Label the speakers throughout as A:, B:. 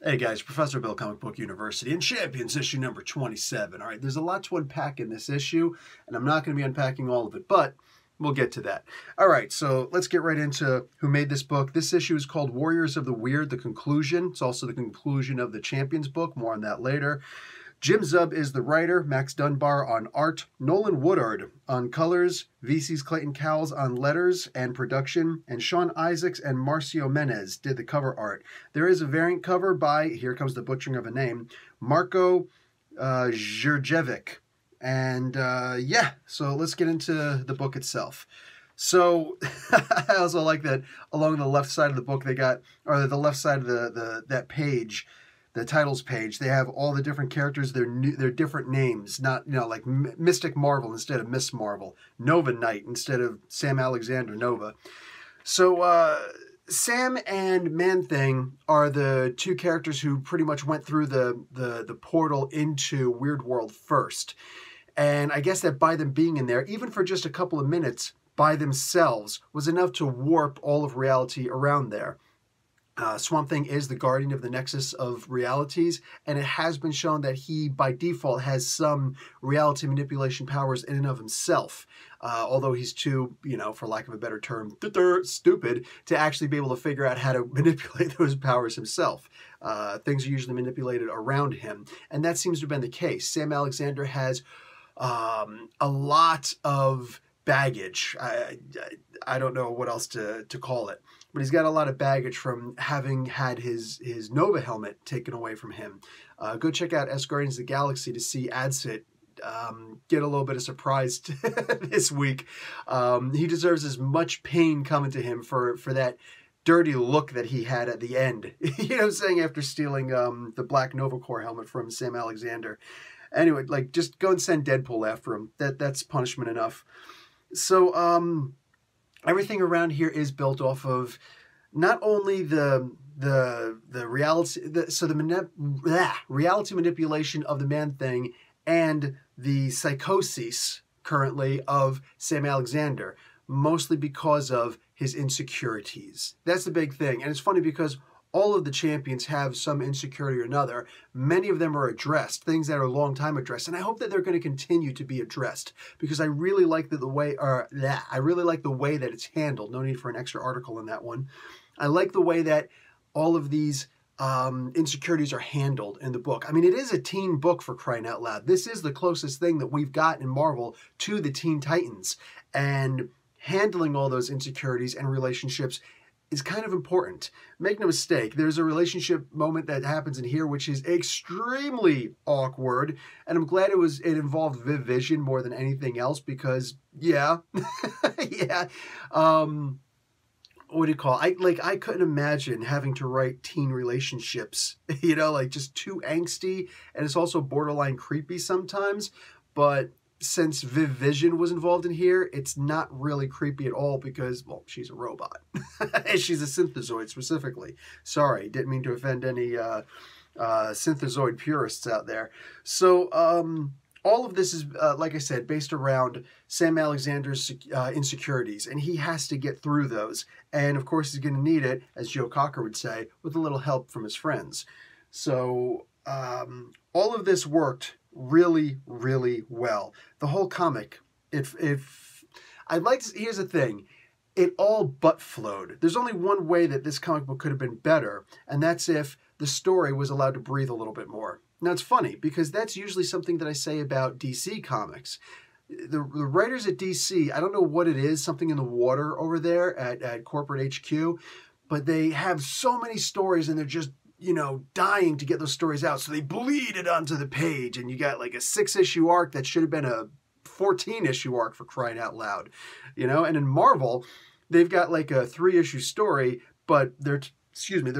A: Hey guys, Professor Bill, Comic Book University, and Champions issue number 27. All right, there's a lot to unpack in this issue, and I'm not going to be unpacking all of it, but we'll get to that. All right, so let's get right into who made this book. This issue is called Warriors of the Weird, the conclusion. It's also the conclusion of the Champions book. More on that later. Jim Zub is the writer, Max Dunbar on art, Nolan Woodard on colors, VC's Clayton Cowles on letters and production, and Sean Isaacs and Marcio Menez did the cover art. There is a variant cover by, here comes the butchering of a name, Marko Jurjevic. And yeah, so let's get into the book itself. So I also like that along the left side of the book they got, or the left side of that page, the titles page, they have all the different characters, their different names, not, like Mystic Marvel instead of Miss Marvel, Nova Knight instead of Sam Alexander Nova. So Sam and Man-Thing are the two characters who pretty much went through the portal into Weird World first. And I guess that by them being in there, even for just a couple of minutes by themselves, was enough to warp all of reality around there. Swamp Thing is the guardian of the nexus of realities, and it has been shown that he, by default, has some reality manipulation powers in and of himself. Although he's too, for lack of a better term, stupid to actually be able to figure out how to manipulate those powers himself. Things are usually manipulated around him, and that seems to have been the case. Sam Alexander has a lot of baggage. I don't know what else to call it, but he's got a lot of baggage from having had his Nova helmet taken away from him. Go check out S Guardians of the Galaxy to see Adsit get a little bit of surprise this week. He deserves as much pain coming to him for that dirty look that he had at the end. You know what I'm saying? After stealing the black Nova Corps helmet from Sam Alexander. Anyway, like, just go and send Deadpool after him. That's punishment enough. So everything around here is built off of not only the reality, reality manipulation of the Man-Thing and the psychosis currently of Sam Alexander, mostly because of his insecurities. That's the big thing. And it's funny because all of the champions have some insecurity or another. Many of them are addressed, things that are a long time addressed, and I hope that they're going to continue to be addressed because I really like the way that it's handled. No need for an extra article in that one. I like the way that all of these insecurities are handled in the book. I mean, it is a teen book, for crying out loud. This is the closest thing that we've got in Marvel to the Teen Titans, and handling all those insecurities and relationships is kind of important. Make no mistake, there's a relationship moment that happens in here which is extremely awkward, and I'm glad it involved Viv Vision more than anything else because, yeah, yeah, what do you call it? I couldn't imagine having to write teen relationships, like just too angsty, and it's also borderline creepy sometimes, but since Viv Vision was involved in here, it's not really creepy at all because, well, she's a robot. She's a synthezoid specifically. Sorry, didn't mean to offend any synthezoid purists out there. So all of this is, like I said, based around Sam Alexander's insecurities, and he has to get through those. And, of course, he's going to need it, as Joe Cocker would say, with a little help from his friends. So all of this worked really, really well. The whole comic, here's the thing, it all but flowed. There's only one way that this comic book could have been better, and that's if the story was allowed to breathe a little bit more. Now, it's funny, because that's usually something that I say about DC comics. The writers at DC, I don't know what it is, something in the water over there at corporate HQ, but they have so many stories, and they're just dying to get those stories out. So they bleed it onto the page, and you got like a 6-issue arc that should have been a 14-issue arc, for crying out loud. And in Marvel, they've got like a 3-issue story, but they're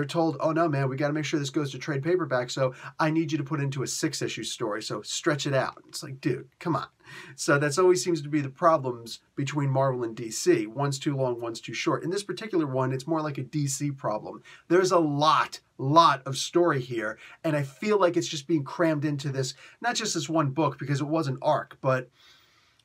A: told, oh no, man, we got to make sure this goes to trade paperback, so I need you to put it into a 6-issue story, so stretch it out. It's like, dude, come on. So that's always seems to be the problems between Marvel and DC. One's too long, one's too short. In this particular one, it's more like a DC problem. There's a lot of story here, and I feel like it's just being crammed into this, not just this one book, because it was an arc, but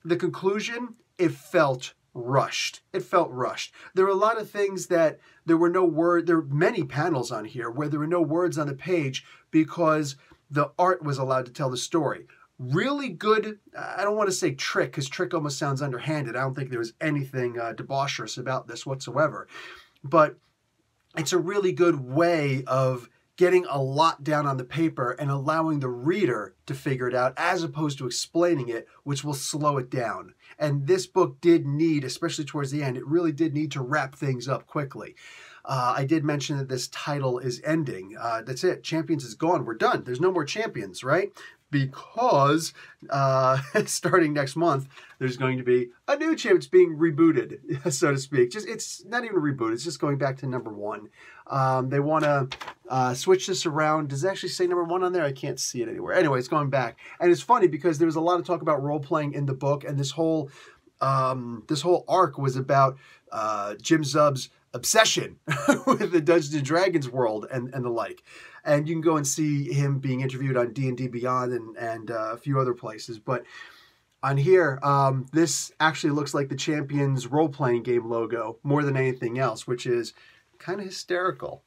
A: the conclusion, it felt rushed. It felt rushed. There were a lot of things that there were many panels on here where there were no words on the page because the art was allowed to tell the story. Really good, I don't want to say trick, because trick almost sounds underhanded. I don't think there was anything debaucherous about this whatsoever. But it's a really good way of getting a lot down on the paper and allowing the reader to figure it out as opposed to explaining it, which will slow it down. And this book did need, especially towards the end, it really did need to wrap things up quickly. I did mention that this title is ending. That's it. Champions is gone. We're done. There's no more Champions, right? Because starting next month, there's going to be a new champion. It's being rebooted, so to speak. It's not even a reboot. It's just going back to number 1. They want to switch this around. Does it actually say number 1 on there? I can't see it anywhere. Anyway, it's going back. And it's funny because there was a lot of talk about role-playing in the book, and this whole arc was about Jim Zub's obsession with the Dungeons & Dragons world and the like. And you can go and see him being interviewed on D&D Beyond and a few other places. But on here, this actually looks like the Champions role-playing game logo more than anything else, which is kind of hysterical.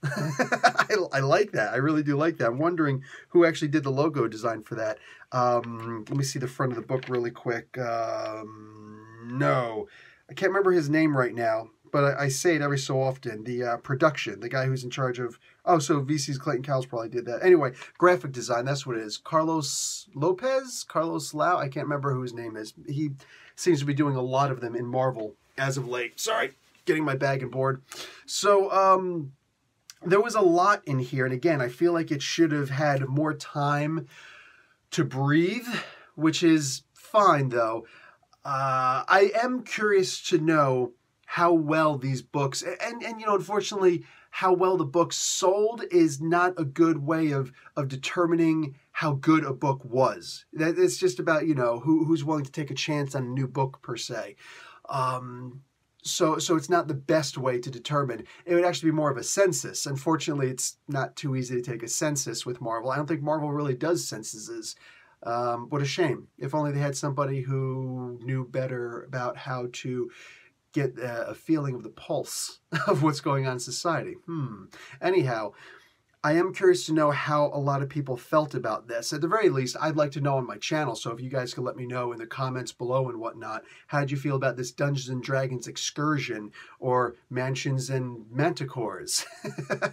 A: I like that. I really do like that. I'm wondering who actually did the logo design for that. Let me see the front of the book really quick. No, I can't remember his name right now, but I say it every so often. The production, the guy who's in charge of, so VC's Clayton Cowles probably did that. Anyway, graphic design, that's what it is. Carlos Lau, I can't remember who his name is. He seems to be doing a lot of them in Marvel as of late. Sorry, getting my bag and board. So there was a lot in here, and again, I feel like it should have had more time to breathe, which is fine though. I am curious to know how well these books, and you know, unfortunately, how well the book sold is not a good way of determining how good a book was. It's just about, you know, who's willing to take a chance on a new book per se. So it's not the best way to determine. It would actually be more of a census. Unfortunately, it's not too easy to take a census with Marvel. I don't think Marvel really does censuses. What a shame. If only they had somebody who knew better about how to get a feeling of the pulse of what's going on in society. Anyhow, I am curious to know how a lot of people felt about this. At the very least, I'd like to know on my channel, so if you guys could let me know in the comments below and whatnot, how did you feel about this Dungeons & Dragons excursion, or Mansions and Manticores?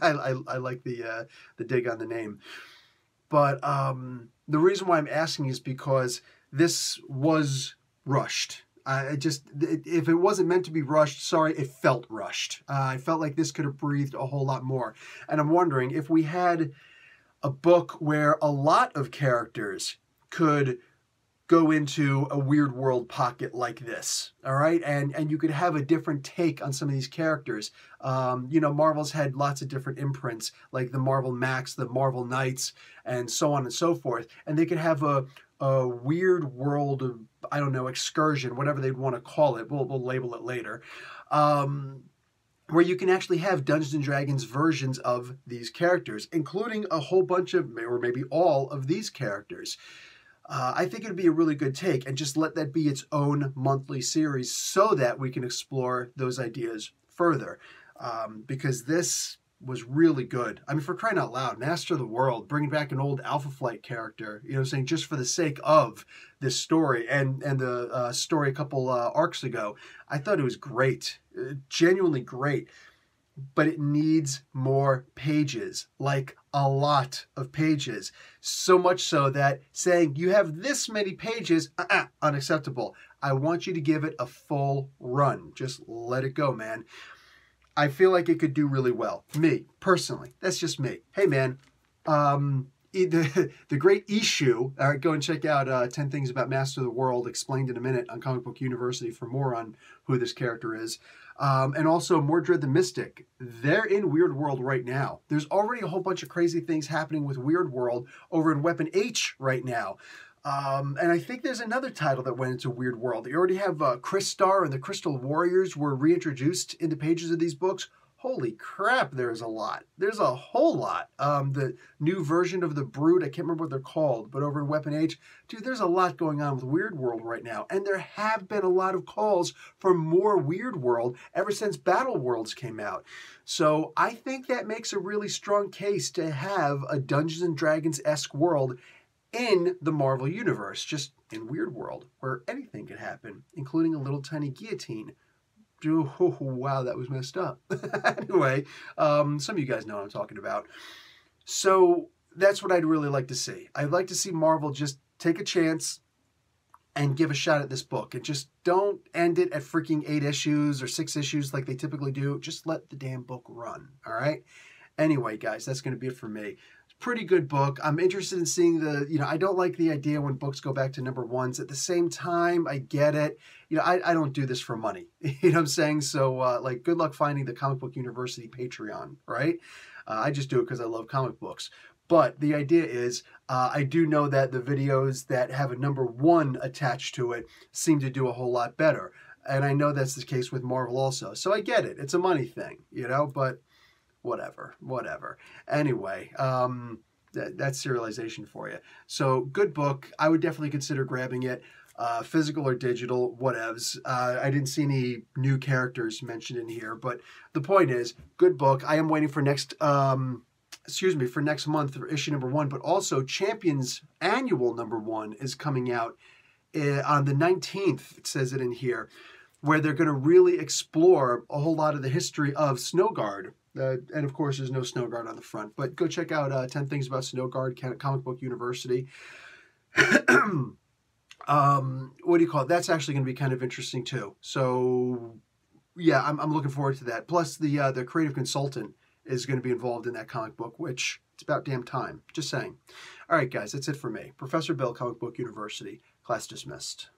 A: I like the dig on the name. But the reason why I'm asking is because this was rushed. If it wasn't meant to be rushed, sorry, it felt rushed. I felt like this could have breathed a whole lot more. And I'm wondering if we had a book where a lot of characters could go into a weird world pocket like this, all right? And you could have a different take on some of these characters. You know, Marvel's had lots of different imprints, like the Marvel Max, the Marvel Knights, and so on and so forth. And they could have a weird world of, I don't know, excursion, whatever they'd want to call it. We'll label it later. Where you can actually have Dungeons & Dragons versions of these characters, including a whole bunch of, or maybe all of these characters. I think it'd be a really good take, and just let that be its own monthly series so that we can explore those ideas further. Because this was really good. I mean, for crying out loud, Master of the World, bringing back an old Alpha Flight character, you know, saying just for the sake of this story and the story a couple arcs ago, I thought it was great, genuinely great. But it needs more pages, like a lot of pages. So much so that saying you have this many pages, unacceptable. I want you to give it a full run. Just let it go, man. I feel like it could do really well. Me, personally. That's just me. Hey, man. The great issue. All right, go and check out 10 Things About Master of the World, explained in a minute on Comic Book University for more on who this character is. And also Mordred the Mystic. They're in Weird World right now. There's already a whole bunch of crazy things happening with Weird World over in Weapon H right now. And I think there's another title that went into Weird World. You already have Crystar and the Crystal Warriors were reintroduced into pages of these books. Holy crap, there's a lot. There's a whole lot. The new version of the Brood, I can't remember what they're called, but over in Weapon H, dude, there's a lot going on with Weird World right now. And there have been a lot of calls for more Weird World ever since Battle Worlds came out. So I think that makes a really strong case to have a Dungeons & Dragons-esque world in the Marvel Universe, just in Weird World, where anything could happen, including a little tiny guillotine. Oh, wow, that was messed up. Anyway, some of you guys know what I'm talking about. So that's what I'd really like to see. I'd like to see Marvel just take a chance and give a shot at this book. And just don't end it at freaking 8 issues or 6 issues like they typically do. Just let the damn book run, all right? Anyway, guys, that's going to be it for me. Pretty good book. I'm interested in seeing I don't like the idea when books go back to number ones. At the same time, I get it. I don't do this for money. You know what I'm saying? So, good luck finding the Comic Book University Patreon, right? I just do it because I love comic books. But the idea is, I do know that the videos that have a number 1 attached to it seem to do a whole lot better. And I know that's the case with Marvel also. So I get it. It's a money thing, but whatever. Anyway, that's serialization for you. So good book. I would definitely consider grabbing it. Physical or digital, whatevs. I didn't see any new characters mentioned in here, but the point is, good book. I am waiting for next month for issue number 1, but also Champions Annual number 1 is coming out on the 19th. It says it in here, where they're going to really explore a whole lot of the history of Snowguard. And of course, there's no Snowguard on the front, but go check out 10 Things About Snowguard, Comic Book University. What do you call it? That's actually going to be kind of interesting too. So yeah, I'm looking forward to that. Plus the creative consultant is going to be involved in that comic book, which it's about damn time. Just saying. All right, guys, that's it for me. Professor Bill, Comic Book University. Class dismissed.